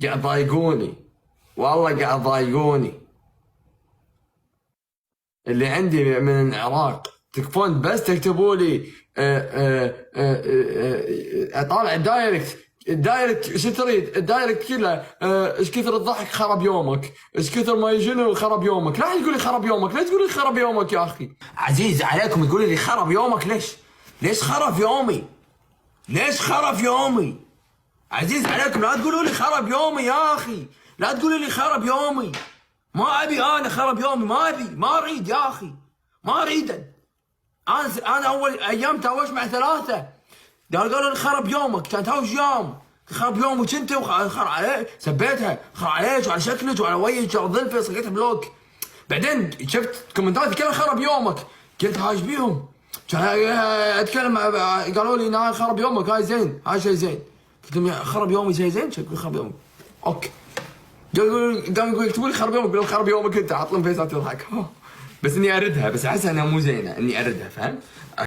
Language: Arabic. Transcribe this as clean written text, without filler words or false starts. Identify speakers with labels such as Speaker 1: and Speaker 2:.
Speaker 1: قاعد ضايقوني، والله قاعد ضايقوني. اللي عندي من العراق تكفون بس تكتبوا لي اطالع الدايركت ايش تريد؟ الدايركت كله ايش كثر الضحك خرب يومك، ايش كثر ما يجنوا خرب يومك. لا تقول لي خرب يومك، لا تقول لي خرب يومك يا اخي. عزيز عليكم تقول لي خرب يومك ليش؟ ليش خرب يومي؟ ليش خرب يومي؟ عزيز عليكم لا تقولوا لي خرب يومي يا اخي، لا تقولوا لي خرب يومي. ما ابي انا خرب يومي، ما ابي، ما اريد يا اخي، ما اريد. انا اول ايام تهاوش مع ثلاثه قالوا لي خرب يومك، كان تهاوش يوم خرب يومك انت وخر عليه، سبيتها خر عليك وعلى شكلك وعلى وجهك وعلى ظلفي، صقيتها بلوك. بعدين شفت كومنتات كلها خرب يومك، قلت هاش بيهم. كان اتكلم قالوا لي ناي خرب يومك، هاي زين، هاي شيء زين. قلت لهم خرب يومي شيء زين؟ شكله خرب يومك. اوكي. قام يقول اكتبوا لي خرب يومك، قلت خرب يومك انت، حط لهم فيسات تضحك. بس اني اردها، بس احس انها مو زينه اني اردها، فهمت؟